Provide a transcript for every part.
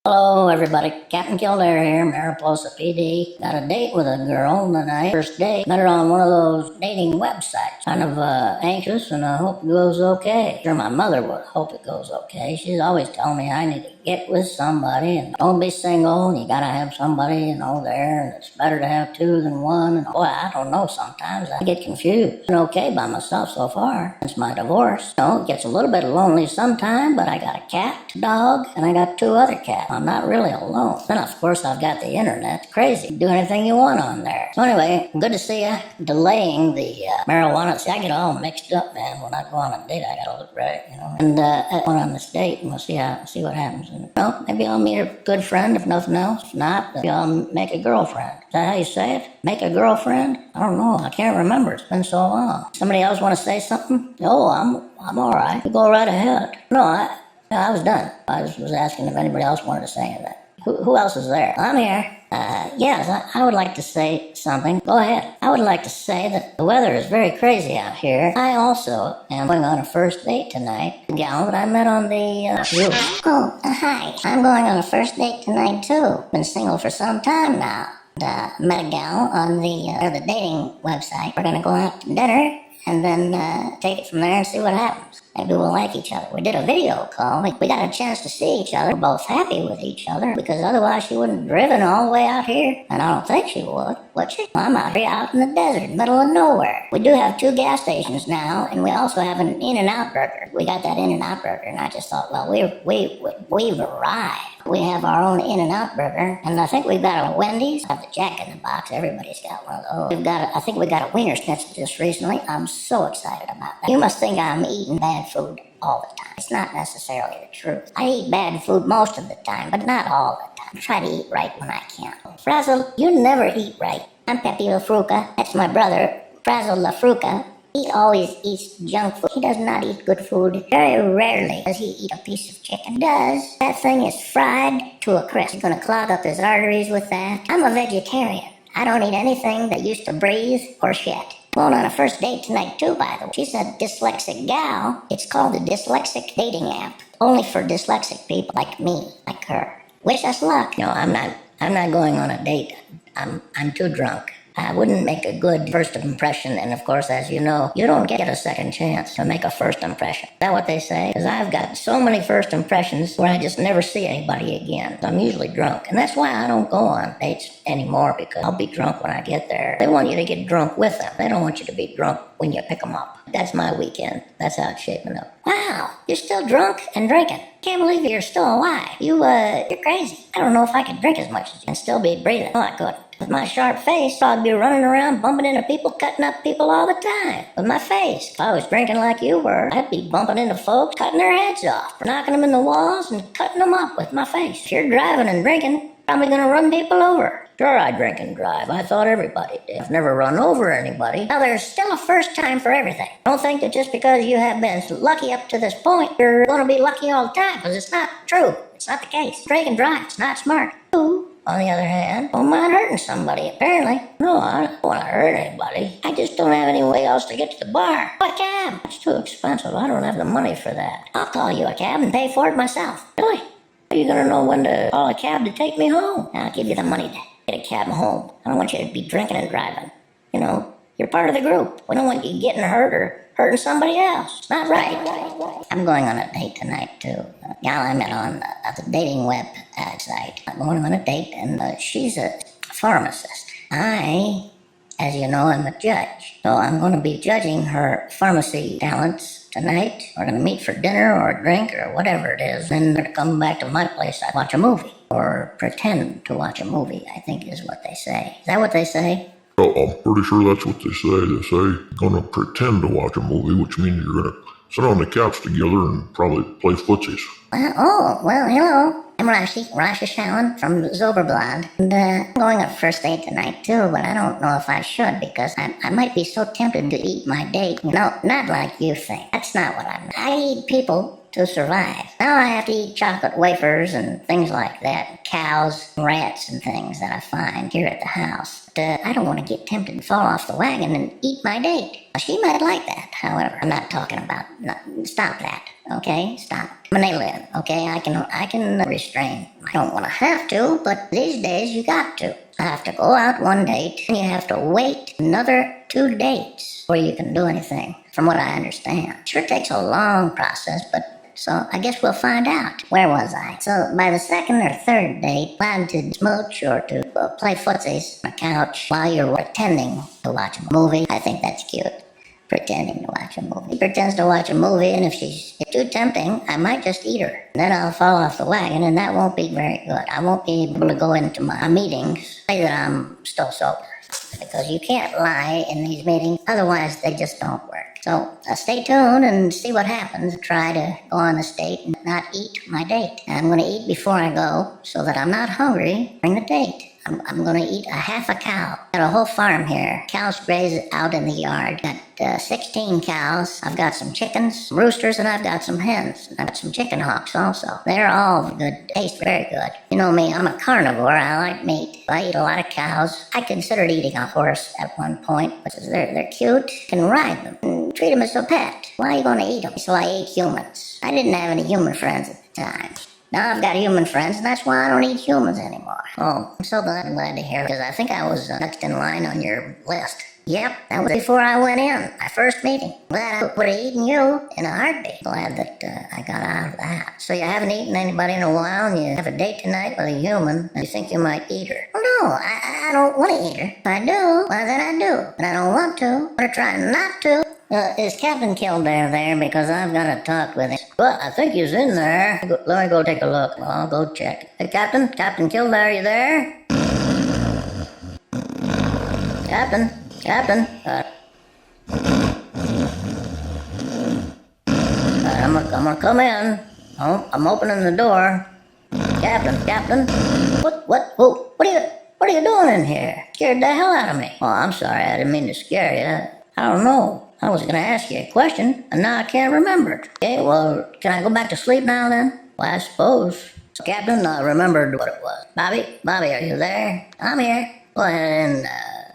Hello, everybody. Captain Kildare here, Mariposa PD. Got a date with a girl tonight. First date. Met her on one of those dating websites. Kind of anxious, and I hope it goes okay. Sure, my mother would hope it goes okay. She's always telling me I need to get with somebody and don't be single. And you gotta have somebody, there. And it's better to have two than one. And boy, I don't know. Sometimes I get confused. Been okay by myself so far since my divorce. It gets a little bit lonely sometime, but I got a cat, a dog, and I got two other cats. I'm not really alone. Then, of course, I've got the internet. Crazy. Do anything you want on there. So anyway, good to see you. Delaying the marijuana. See, I get all mixed up, man. When I go on a date, I gotta look right, And I went on this date, and we'll see what happens. And, maybe I'll meet a good friend, if nothing else. If not, maybe I'll make a girlfriend. Is that how you say it? Make a girlfriend? I don't know. I can't remember. It's been so long. Somebody else want to say something? Oh, I'm all right. You go right ahead. No, I was done. I was asking if anybody else wanted to say anything. Who else is there? I'm here. Yes, I would like to say something. Go ahead. I would like to say that the weather is very crazy out here. I also am going on a first date tonight. The gal that I met on the Zoom. Oh, hi. I'm going on a first date tonight, too. Been single for some time now. Met a gal on the dating website. We're going to go out to dinner and then take it from there and see what happens. Maybe we'll like each other. We did a video call. We got a chance to see each other. We're both happy with each other because otherwise she wouldn't have driven all the way out here. And I don't think she would she? I'm out here out in the desert, middle of nowhere. We do have two gas stations now, and we also have an In-N-Out burger. We got that In-N-Out burger, and I just thought, well, we've arrived. We have our own In-N-Out burger, and I think we've got a Wendy's. I have the Jack in the Box. Everybody's got one of those. I think we got a Wiener Schnitzel just recently. I'm so excited about that. You must think I'm eating bad food all the time. It's not necessarily the truth. I eat bad food most of the time, but not all the time. I try to eat right when I can. Frazzle, you never eat right. I'm Pepe La Fruca. That's my brother, Frazzle La Fruca. He always eats junk food. He does not eat good food. Very rarely does he eat a piece of chicken. That thing is fried to a crisp. He's gonna clog up his arteries with that. I'm a vegetarian. I don't eat anything that used to breathe or shit. Going on a first date tonight too, by the way. She's a dyslexic gal. It's called the Dyslexic Dating App. Only for dyslexic people like me, like her. Wish us luck. No, I'm not going on a date. I'm too drunk. I wouldn't make a good first impression, and of course, as you know, you don't get a second chance to make a first impression. Is that what they say? Because I've got so many first impressions where I just never see anybody again. I'm usually drunk, and that's why I don't go on dates anymore, because I'll be drunk when I get there. They want you to get drunk with them. They don't want you to be drunk when you pick them up. That's my weekend. That's how it's shaping up. Wow, you're still drunk and drinking. Can't believe you're still alive. You're crazy. I don't know if I could drink as much as you and still be breathing. No, I couldn't. With my sharp face, I'd be running around bumping into people, cutting up people all the time. With my face. If I was drinking like you were, I'd be bumping into folks, cutting their heads off, knocking them in the walls and cutting them up with my face. If you're driving and drinking, probably gonna run people over. Sure, I drink and drive. I thought everybody did. I've never run over anybody. Now, there's still a first time for everything. Don't think that just because you have been lucky up to this point, you're gonna be lucky all the time, because it's not true. It's not the case. Drink and drive. It's not smart. You, on the other hand, don't mind hurting somebody, apparently. No, I don't want to hurt anybody. I just don't have any way else to get to the bar. What cab? It's too expensive. I don't have the money for that. I'll call you a cab and pay for it myself. Really? How are you gonna know when to call a cab to take me home? I'll give you the money to get a cab home. I don't want you to be drinking and driving. You're part of the group. We don't want you getting hurt or hurting somebody else. It's not right. I'm going on a date tonight, too. Gal I met on the dating web site. I'm going on a date, and she's a pharmacist. I, as you know, am a judge. So I'm going to be judging her pharmacy talents tonight. We're going to meet for dinner or a drink or whatever it is. Then we're going to come back to my place and watch a movie. Or pretend to watch a movie, I think is what they say. Is that what they say? Oh, I'm pretty sure that's what they say. They say you're gonna pretend to watch a movie, which means you're gonna sit on the couch together and probably play footsies. Well, hello. I'm Rashi Shallon from Zoberblad. And I'm going on a first date tonight too, but I don't know if I should because I might be so tempted to eat my date. Not like you think. That's not what I eat people to survive. Now I have to eat chocolate wafers and things like that, cows, rats, and things that I find here at the house. But I don't want to get tempted and fall off the wagon and eat my date. She might like that, however. I'm not talking about, stop that, okay? Stop. I'm an alien, okay? I can restrain. I don't want to have to, but these days you got to. I have to go out one date, and you have to wait another 2 dates before you can do anything, from what I understand. Sure takes a long process, but so I guess we'll find out. Where was I? So by the second or third date, plan to smooch or to play footsies on a couch while you're pretending to watch a movie. I think that's cute. Pretending to watch a movie. She pretends to watch a movie, and if she's too tempting, I might just eat her. Then I'll fall off the wagon, and that won't be very good. I won't be able to go into my meetings say that I'm still sober. Because you can't lie in these meetings, otherwise they just don't work. So stay tuned and see what happens. Try to go on this date and not eat my date. I'm going to eat before I go so that I'm not hungry during the date. I'm going to eat a half a cow. Got a whole farm here. Cows graze out in the yard. Got 16 cows. I've got some chickens, some roosters, and I've got some hens. And I've got some chicken hawks also. They're all good. Taste very good. You know me, I'm a carnivore. I like meat. I eat a lot of cows. I considered eating a horse at one point, because they're cute. You can ride them and treat them as a pet. Why are you going to eat them? So I ate humans. I didn't have any human friends at the time. Now I've got human friends, and that's why I don't eat humans anymore. Oh, I'm so glad to hear, because I think I was next in line on your list. Yep, that was before I went in, my first meeting. Glad I would have eaten you in a heartbeat. Glad that I got out of that. So you haven't eaten anybody in a while, and you have a date tonight with a human, and you think you might eat her. Oh no, I don't want to eat her. If I do, well then I do. But I don't want to. I'm going to try not to. Is Captain Kildare there? Because I've got to talk with him. Well, I think he's in there. Let me go take a look. Well, I'll go check. Hey, Captain Kildare, you there? Captain. I'm gonna come in. Oh, I'm opening the door. Captain. What are you doing in here? Scared the hell out of me. Oh, I'm sorry. I didn't mean to scare you. I don't know. I was going to ask you a question, and now I can't remember it. Okay, well, can I go back to sleep now then? Well, I suppose. So, Captain, I remembered what it was. Bobby, are you there? I'm here. Go ahead in,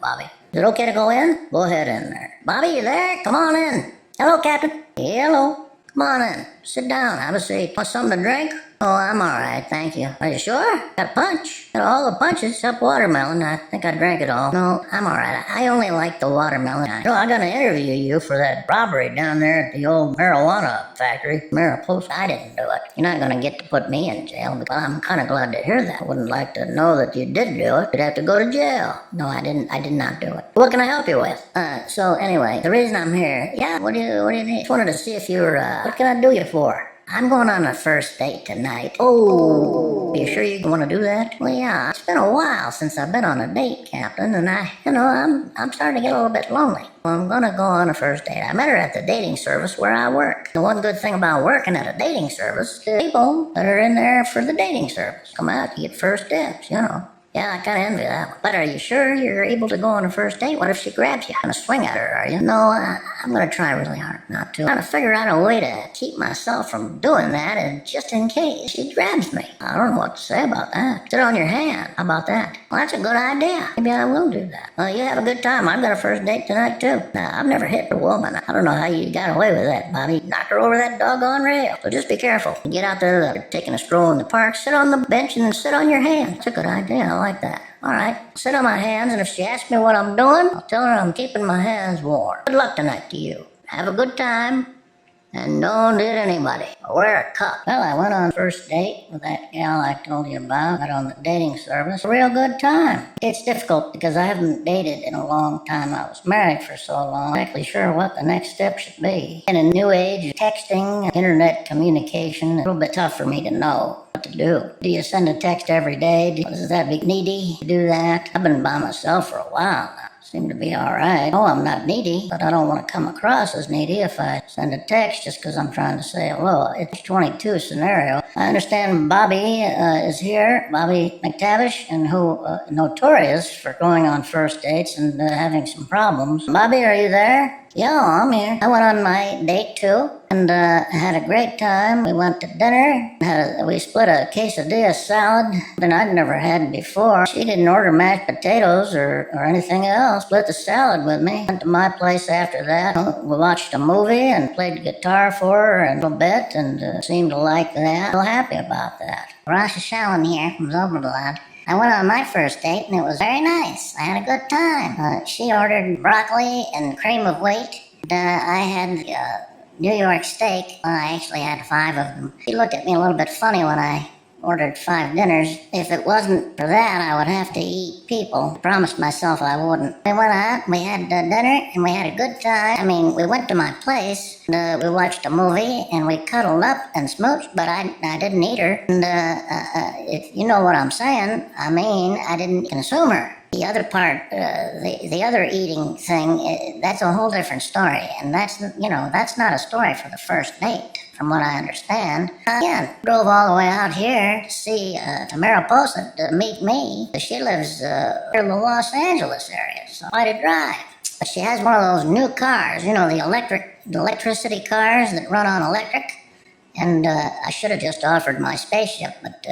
Bobby. Is it okay to go in? Go ahead in there. Bobby, you there? Come on in. Hello, Captain. Hello. Come on in. Sit down. Have a seat. Want something to drink? Oh, I'm all right, thank you. Are you sure? Got a punch? Got all the punches except watermelon. I think I drank it all. No, I'm all right. I only like the watermelon. I got to interview you for that robbery down there at the old marijuana factory. Mariposa. I didn't do it. You're not going to get to put me in jail. But I'm kind of glad to hear that. I wouldn't like to know that you did do it. You'd have to go to jail. No, I didn't. I did not do it. What can I help you with? So anyway, the reason I'm here. Yeah, what do you need? Just wanted to see if you're, what can I do you for? I'm going on a first date tonight. Oh, you sure you want to do that? Well, yeah, it's been a while since I've been on a date, Captain, and I'm starting to get a little bit lonely. Well, I'm going to go on a first date. I met her at the dating service where I work. The one good thing about working at a dating service is people that are in there for the dating service come out, you get first dibs, Yeah, I kind of envy that one. But are you sure you're able to go on a first date? What if she grabs you? You're going to swing at her, are you? No, I'm going to try really hard not to. I'm trying to figure out a way to keep myself from doing that, and just in case she grabs me. I don't know what to say about that. Sit on your hand. How about that? Well, that's a good idea. Maybe I will do that. Well, you have a good time. I've got a first date tonight, too. Now, I've never hit a woman. I don't know how you got away with that, Bobby. Knocked her over that doggone rail. So just be careful. You get out there, taking a stroll in the park, sit on the bench and then sit on your hand. That's a good idea. I like that. All right, sit on my hands, and if she asks me what I'm doing, I'll tell her I'm keeping my hands warm. Good luck tonight to you. Have a good time, and don't hit anybody. Wear a cup. Well, I went on first date with that gal I told you about. Got on the dating service. A real good time. It's difficult because I haven't dated in a long time. I was married for so long. I'm not exactly sure what the next step should be. In a new age of texting, internet communication, it's a little bit tough for me to know what to do. Do you send a text every day? Does that be needy to do that? I've been by myself for a while now. Seem to be all right. Oh, I'm not needy, but I don't want to come across as needy if I send a text just because I'm trying to say hello. It's 22 scenario. I understand Bobby is here, Bobby McTavish, and who notorious for going on first dates and having some problems. Bobby, are you there? Yo, I'm here. I went on my date too, and had a great time. We went to dinner. We split a quesadilla salad that I'd never had before. She didn't order mashed potatoes or anything else. Split the salad with me. Went to my place after that. We watched a movie and played guitar for her a little bit, and seemed to like that. So happy about that. Rosh Hashalom here from Zobelblad. I went on my first date and it was very nice. I had a good time. She ordered broccoli and cream of wheat. I had New York steak. I actually had 5 of them. She looked at me a little bit funny when I ordered 5 dinners. If it wasn't for that, I would have to eat people. I promised myself I wouldn't. We went out, we had dinner, and we had a good time. I mean, we went to my place, and we watched a movie, and we cuddled up and smooched, but I didn't eat her. And if you know what I'm saying, I mean, I didn't consume her. The other part, the other eating thing, that's a whole different story. And that's not a story for the first date, from what I understand. Again, drove all the way out here to see to Mariposa to meet me. She lives in the Los Angeles area, so I had to drive. But she has one of those new cars, the electricity cars that run on electric. And I should have just offered my spaceship, but,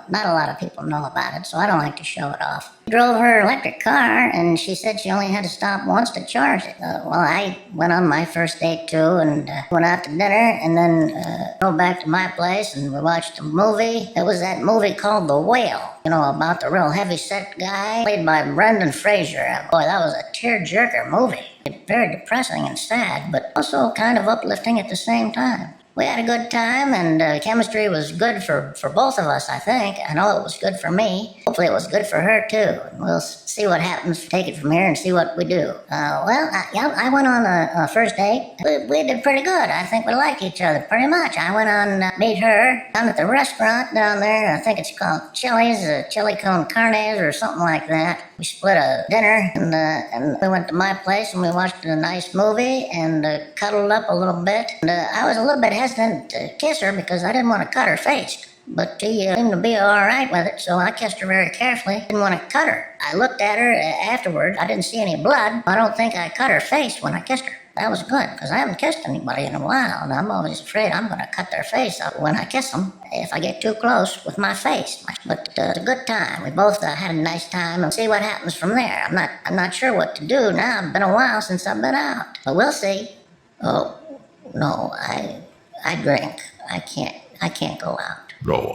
not a lot of people know about it, so I don't like to show it off. I drove her electric car, and she said she only had to stop once to charge it. Well, I went on my first date, too, and went out to dinner, and then drove back to my place, and we watched a movie. It was that movie called The Whale, about the real heavy-set guy, played by Brendan Fraser. Boy, that was a tear-jerker movie. Very depressing and sad, but also kind of uplifting at the same time. We had a good time, and chemistry was good for both of us, I think. I know it was good for me. Hopefully it was good for her, too. We'll see what happens, take it from here, and see what we do. I went on a first date. We did pretty good. I think we liked each other pretty much. I went on meet her down at the restaurant down there. I think it's called Chili's, Chili con Carnes or something like that. We split a dinner, and we went to my place, and we watched a nice movie, and cuddled up a little bit. And I was a little bit hesitant to kiss her because I didn't want to cut her face. But she seemed to be all right with it, so I kissed her very carefully. Didn't want to cut her. I looked at her afterward. I didn't see any blood. I don't think I cut her face when I kissed her. That was good, because I haven't kissed anybody in a while, and I'm always afraid I'm going to cut their face up when I kiss them if I get too close with my face. But it's a good time. We both had a nice time, and see what happens from there. I'm not sure what to do now. It's been a while since I've been out, but we'll see. Oh, no, I drink. I can't go out. No,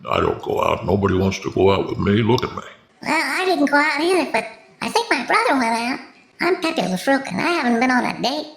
I don't go out. Nobody wants to go out with me. Look at me. Well, I didn't go out either, but I think my brother went out. I'm Pepe LaFruca, and I haven't been on a date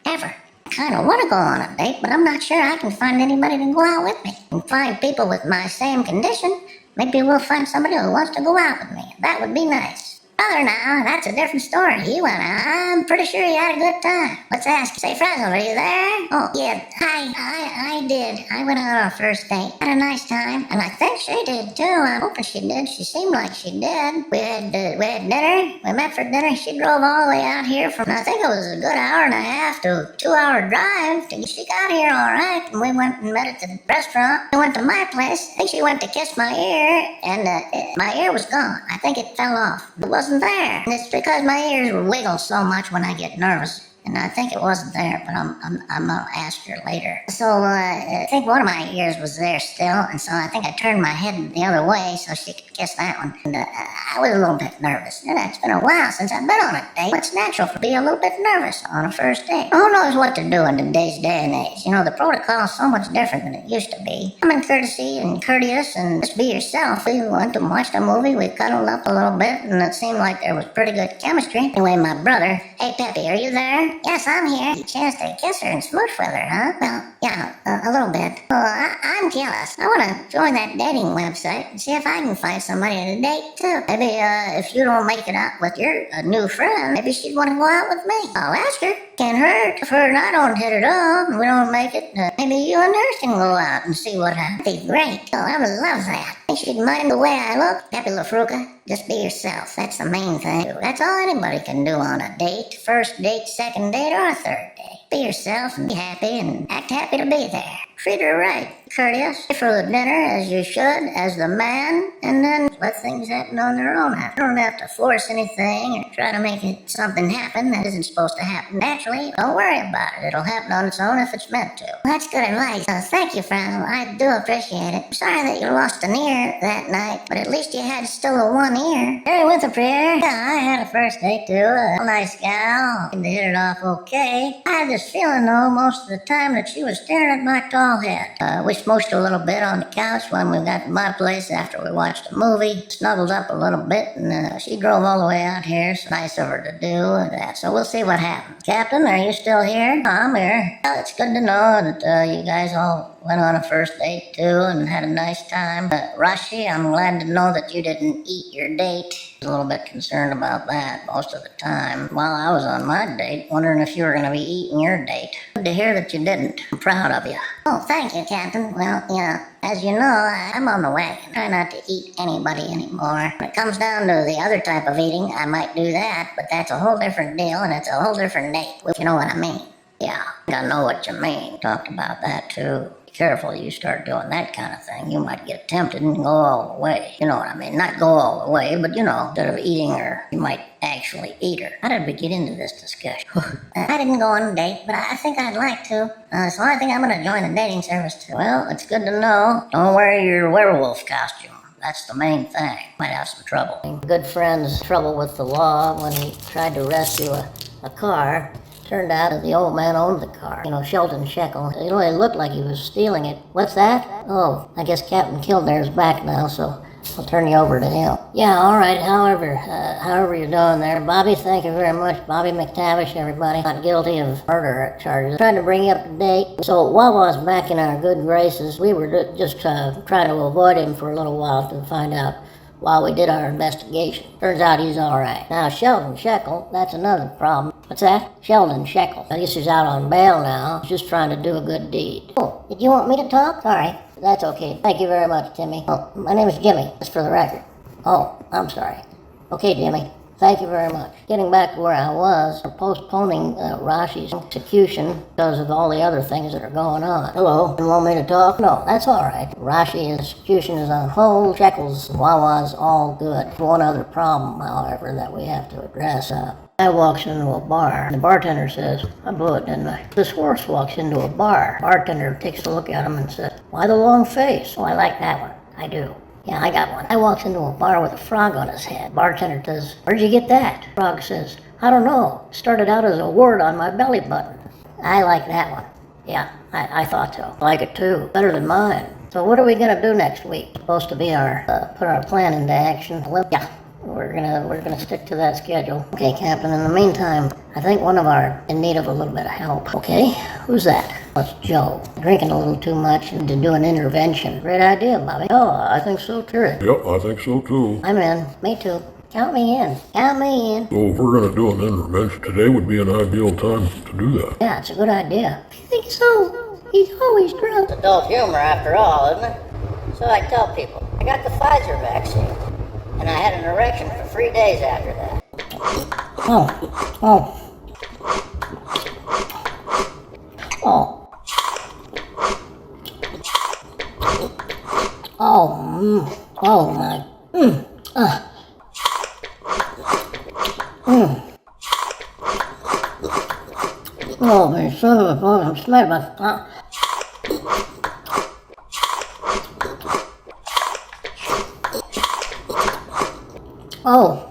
ever. I kind of want to go on a date, but I'm not sure I can find anybody to go out with me. And find people with my same condition. Maybe we'll find somebody who wants to go out with me. That would be nice. Brother now, that's a different story. He went out. I'm pretty sure he had a good time. Let's ask. Say, Fresno, are you there? Oh, yeah. I did. I went out on a first date. Had a nice time. And I think she did, too. I'm hoping she did. She seemed like she did. We had dinner. We met for dinner. She drove all the way out here from, I think it was a good hour and a half to a 2-hour drive. She got here all right. And we went and met at the restaurant. We went to my place. I think she went to kiss my ear. And my ear was gone. I think it fell off. It wasn't there. And it's because my ears wiggle so much when I get nervous. And I think it wasn't there, but I'm gonna ask her later. So I think one of my ears was there still, and so I think I turned my head the other way so she could kiss that one. And I was a little bit nervous. And it's been a while since I've been on a date. It's natural to be a little bit nervous on a first date. Who knows what to do in today's day and age? The protocol is so much different than it used to be. Common courtesy and courteous and just be yourself. We went and watched a movie. We cuddled up a little bit, and it seemed like there was pretty good chemistry. Anyway, my brother, hey Pepe, are you there? Yes, I'm here. You chance to kiss her and smooch with her, huh? Well, yeah, a little bit. Well, I'm jealous. I want to join that dating website and see if I can find somebody to date, too. Maybe if you don't make it out with your new friend, maybe she'd want to go out with me. I'll ask her. Can't hurt. If her and I don't hit it off and we don't make it, maybe you and her can go out and see what happens. That'd be great. Oh, I would love that. Think she'd mind the way I look? Pepe LaFruca, just be yourself. That's the main thing. That's all anybody can do on a date. First date, second date, or a third date. Be yourself and be happy and act happy to be there. Treat her right. Courteous. Pay for the dinner as you should, as the man, and then let things happen on their own. You don't have to force anything or try to make something happen that isn't supposed to happen naturally. Don't worry about it. It'll happen on its own if it's meant to. That's good advice. Thank you, Franz. I do appreciate it. I'm sorry that you lost an ear that night, but at least you had still a one ear. Very with a prayer. Yeah, I had a first date too. A nice gal. Seemed to hit it off okay. I had this feeling though most of the time that she was staring at my tall head. We smoked a little bit on the couch when we got to my place after we watched a movie. Snuggled up a little bit, and she drove all the way out here. So nice of her to do that. So we'll see what happens. Captain, are you still here? I'm here. Well, it's good to know that you guys all went on a first date too and had a nice time. Rashi, I'm glad to know that you didn't eat your date. I was a little bit concerned about that most of the time while I was on my date, wondering if you were going to be eating your date. Good to hear that you didn't. I'm proud of you. Oh, thank you, Captain. Well, as you know, I'm on the wagon. I try not to eat anybody anymore. When it comes down to the other type of eating, I might do that, but that's a whole different deal and it's a whole different date, if you know what I mean. Yeah, I know what you mean. Talked about that too. Be careful you start doing that kind of thing. You might get tempted and go all the way. You know what I mean? Not go all the way, but instead of eating her, you might actually eat her. How did we get into this discussion? I didn't go on a date, but I think I'd like to. So I think I'm going to join the dating service too. Well, it's good to know. Don't wear your werewolf costume. That's the main thing. Might have some trouble. Good friend's trouble with the law when he tried to rescue a car. Turned out that the old man owned the car. Sheldon Shekel. It only looked like he was stealing it. What's that? Oh, I guess Captain Kildare's back now, so I'll turn you over to him. Yeah, all right. However you're doing there. Bobby, thank you very much. Bobby McTavish, everybody. Not guilty of murder charges. Trying to bring you up to date. So while I was back in our good graces, we were just trying to avoid him for a little while to find out while we did our investigation. Turns out he's all right. Now, Sheldon Shekel, that's another problem. What's that? Sheldon Shekel. I guess he's out on bail now. He's just trying to do a good deed. Oh, did you want me to talk? Sorry. That's okay. Thank you very much, Timmy. Oh, my name is Jimmy, just for the record. Oh, I'm sorry. Okay, Jimmy. Thank you very much. Getting back to where I was, we're postponing Rashi's execution because of all the other things that are going on. Hello, you want me to talk? No, that's all right. Rashi's execution is on hold. Shekel's Wawa's all good. One other problem, however, that we have to address. I walks into a bar. The bartender says, I blew it, didn't I? This horse walks into a bar. Bartender takes a look at him and says, why the long face? Oh, I like that one. I do. Yeah, I got one. I walks into a bar with a frog on his head. Bartender says, where'd you get that? Frog says, I don't know. Started out as a wart on my belly button. I like that one. Yeah, I thought so. I like it too. Better than mine. So what are we gonna do next week? Supposed to be our, put our plan into action. Yeah, we're gonna stick to that schedule. Okay, Captain, in the meantime, I think one of our in need of a little bit of help. Okay, who's that? It's Joe. Drinking a little too much and to do an intervention. Great idea, Bobby. Oh, I think so too. Yep, I think so too. I'm in. Me too. Count me in. Count me in. So if we're going to do an intervention, today would be an ideal time to do that. Yeah, it's a good idea. I think so. He's always drunk. It's adult humor after all, isn't it? So I tell people, I got the Pfizer vaccine, and I had an erection for 3 days after that. Oh. Oh my. Oh, man, son of a bug, I'm smelling my. Oh.